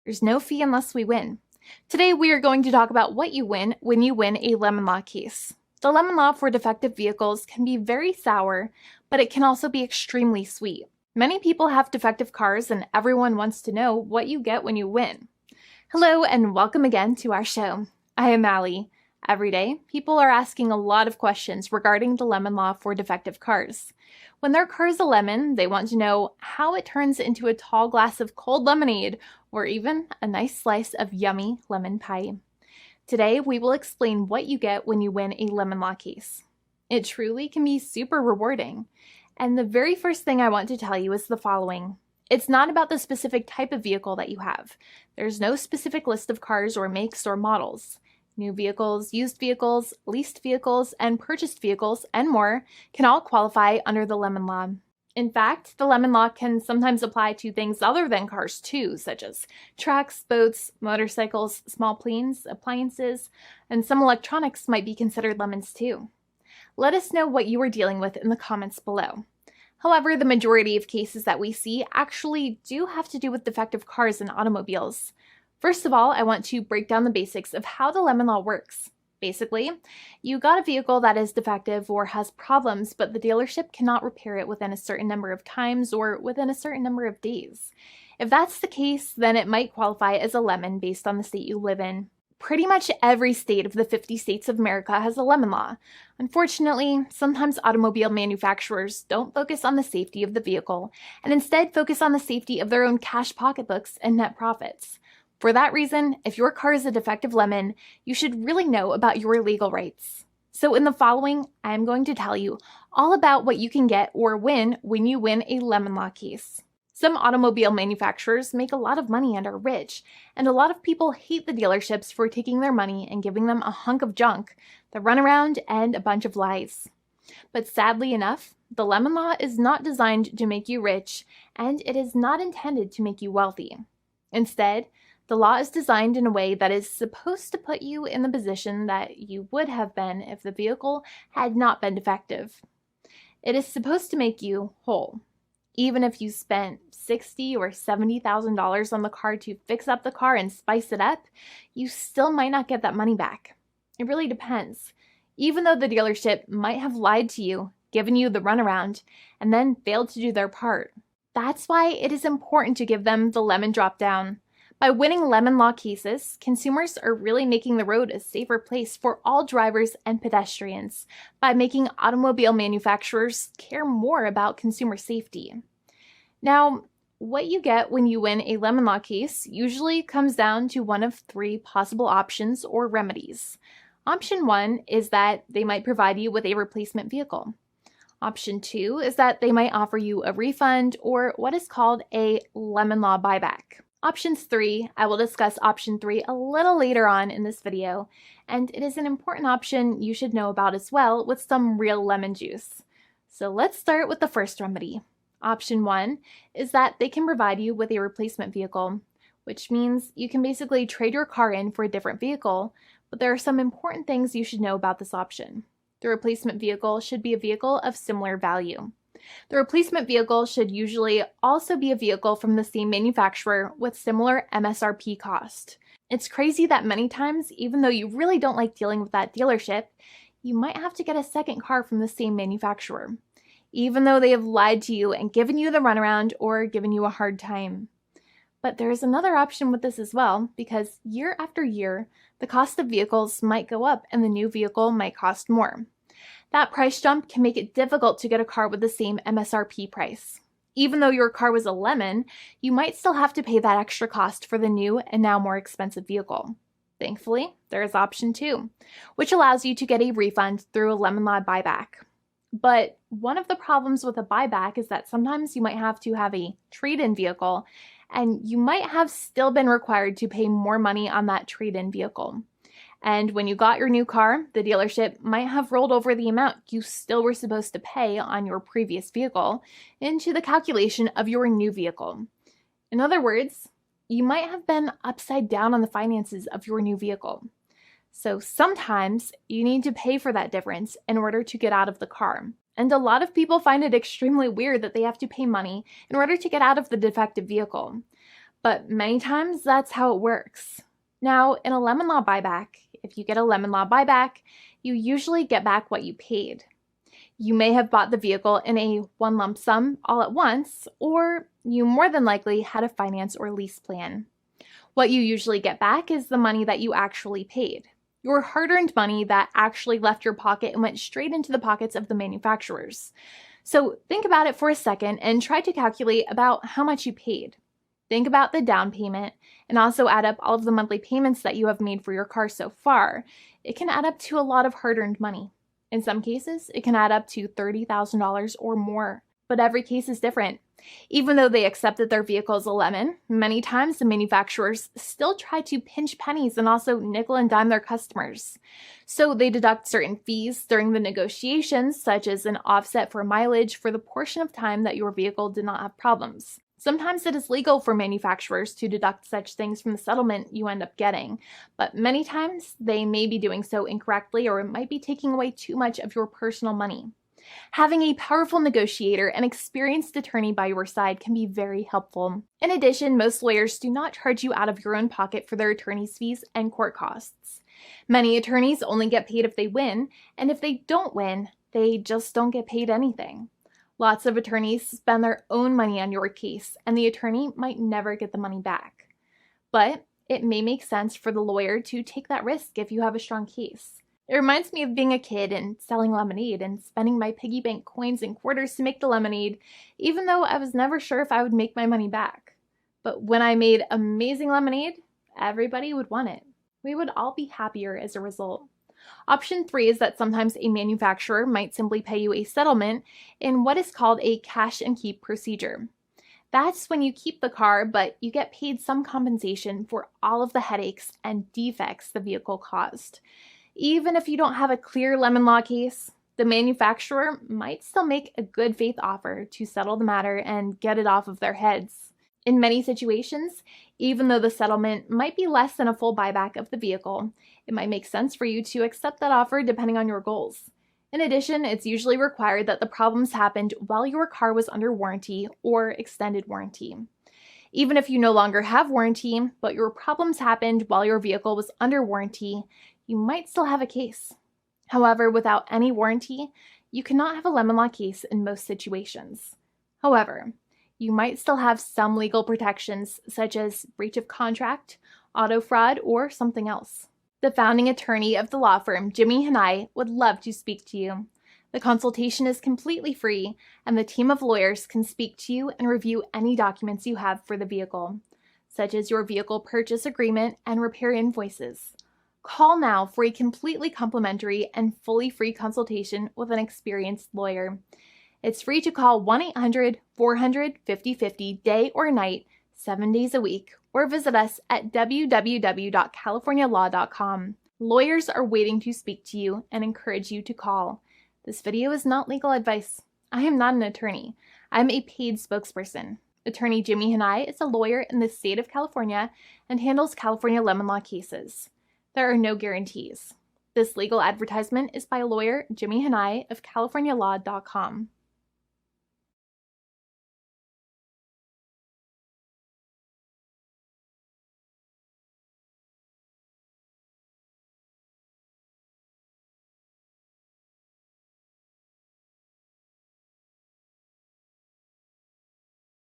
There's no fee unless we win. Today we are going to talk about what you win when you win a lemon law case. The lemon law for defective vehicles can be very sour, but it can also be extremely sweet. Many people have defective cars and everyone wants to know what you get when you win. Hello and welcome again to our show. I am Allie. Every day, people are asking a lot of questions regarding the lemon law for defective cars. When their car is a lemon, they want to know how it turns into a tall glass of cold lemonade or even a nice slice of yummy lemon pie. Today, we will explain what you get when you win a lemon law case. It truly can be super rewarding. And the very first thing I want to tell you is the following. It's not about the specific type of vehicle that you have. There's no specific list of cars or makes or models. New vehicles, used vehicles, leased vehicles, and purchased vehicles, and more can all qualify under the lemon law. In fact, the lemon law can sometimes apply to things other than cars too, such as trucks, boats, motorcycles, small planes, appliances, and some electronics might be considered lemons too. Let us know what you are dealing with in the comments below. However, the majority of cases that we see actually do have to do with defective cars and automobiles. First of all, I want to break down the basics of how the lemon law works. Basically, you got a vehicle that is defective or has problems, but the dealership cannot repair it within a certain number of times or within a certain number of days. If that's the case, then it might qualify as a lemon based on the state you live in. Pretty much every state of the 50 states of America has a lemon law. Unfortunately, sometimes automobile manufacturers don't focus on the safety of the vehicle and instead focus on the safety of their own cash pocketbooks and net profits. For that reason, if your car is a defective lemon, you should really know about your legal rights. So in the following, I'm going to tell you all about what you can get or win when you win a lemon law case. Some automobile manufacturers make a lot of money and are rich, and a lot of people hate the dealerships for taking their money and giving them a hunk of junk, the runaround, and a bunch of lies. But sadly enough, the lemon law is not designed to make you rich, and it is not intended to make you wealthy. Instead, the law is designed in a way that is supposed to put you in the position that you would have been if the vehicle had not been defective. It is supposed to make you whole. Even if you spent $60,000 or $70,000 on the car to fix up the car and spice it up, you still might not get that money back. It really depends. Even though the dealership might have lied to you, given you the runaround, and then failed to do their part. That's why it is important to give them the lemon drop down. By winning lemon law cases, consumers are really making the road a safer place for all drivers and pedestrians by making automobile manufacturers care more about consumer safety. Now, what you get when you win a lemon law case usually comes down to one of three possible options or remedies. Option 1 is that they might provide you with a replacement vehicle. Option 2 is that they might offer you a refund or what is called a lemon law buyback. Options 3, I will discuss option 3 a little later on in this video, and it is an important option you should know about as well with some real lemon juice. So let's start with the first remedy. Option 1 is that they can provide you with a replacement vehicle, which means you can basically trade your car in for a different vehicle, but there are some important things you should know about this option. The replacement vehicle should be a vehicle of similar value. The replacement vehicle should usually also be a vehicle from the same manufacturer with similar MSRP cost. It's crazy that many times, even though you really don't like dealing with that dealership, you might have to get a second car from the same manufacturer, even though they have lied to you and given you the runaround or given you a hard time. But there is another option with this as well, because year after year, the cost of vehicles might go up and the new vehicle might cost more. That price jump can make it difficult to get a car with the same MSRP price. Even though your car was a lemon, you might still have to pay that extra cost for the new and now more expensive vehicle. Thankfully, there is option 2, which allows you to get a refund through a lemon law buyback. But one of the problems with a buyback is that sometimes you might have to have a trade-in vehicle, and you might have still been required to pay more money on that trade-in vehicle. And when you got your new car, the dealership might have rolled over the amount you still were supposed to pay on your previous vehicle into the calculation of your new vehicle. In other words, you might have been upside down on the finances of your new vehicle. So sometimes you need to pay for that difference in order to get out of the car. And a lot of people find it extremely weird that they have to pay money in order to get out of the defective vehicle. but many times that's how it works. Now, in a lemon law buyback, if you get a lemon law buyback, you usually get back what you paid. You may have bought the vehicle in a one lump sum all at once, or you more than likely had a finance or lease plan. What you usually get back is the money that you actually paid, your hard-earned money that actually left your pocket and went straight into the pockets of the manufacturers. So think about it for a second and try to calculate about how much you paid. Think about the down payment and also add up all of the monthly payments that you have made for your car so far. It can add up to a lot of hard-earned money. In some cases, it can add up to $30,000 or more, but every case is different. Even though they accept that their vehicle is a lemon, many times the manufacturers still try to pinch pennies and also nickel and dime their customers. So they deduct certain fees during the negotiations, such as an offset for mileage for the portion of time that your vehicle did not have problems. Sometimes it is legal for manufacturers to deduct such things from the settlement you end up getting, but many times they may be doing so incorrectly or it might be taking away too much of your personal money. Having a powerful negotiator and experienced attorney by your side can be very helpful. In addition, most lawyers do not charge you out of your own pocket for their attorney's fees and court costs. Many attorneys only get paid if they win, and if they don't win, they just don't get paid anything. Lots of attorneys spend their own money on your case, and the attorney might never get the money back. But it may make sense for the lawyer to take that risk if you have a strong case. It reminds me of being a kid and selling lemonade and spending my piggy bank coins and quarters to make the lemonade, even though I was never sure if I would make my money back. But when I made amazing lemonade, everybody would want it. We would all be happier as a result. Option 3 is that sometimes a manufacturer might simply pay you a settlement in what is called a cash and keep procedure. That's when you keep the car, but you get paid some compensation for all of the headaches and defects the vehicle caused. Even if you don't have a clear lemon law case, the manufacturer might still make a good faith offer to settle the matter and get it off of their heads. In many situations, even though the settlement might be less than a full buyback of the vehicle, it might make sense for you to accept that offer depending on your goals. In addition, it's usually required that the problems happened while your car was under warranty or extended warranty. Even if you no longer have warranty, but your problems happened while your vehicle was under warranty, you might still have a case. However, without any warranty, you cannot have a lemon law case in most situations. However, you might still have some legal protections such as breach of contract, auto fraud, or something else. The founding attorney of the law firm, Jimmy and I, would love to speak to you. The consultation is completely free, and the team of lawyers can speak to you and review any documents you have for the vehicle, such as your vehicle purchase agreement and repair invoices. Call now for a completely complimentary and fully free consultation with an experienced lawyer. It's free to call 1-800-400-5050 day or night, 7 days a week, or visit us at www.californialaw.com. Lawyers are waiting to speak to you and encourage you to call. This video is not legal advice. I am not an attorney. I'm a paid spokesperson. Attorney Jimmy Hanai is a lawyer in the state of California and handles California lemon law cases. There are no guarantees. This legal advertisement is by lawyer Jimmy Hanai of CaliforniaLaw.com.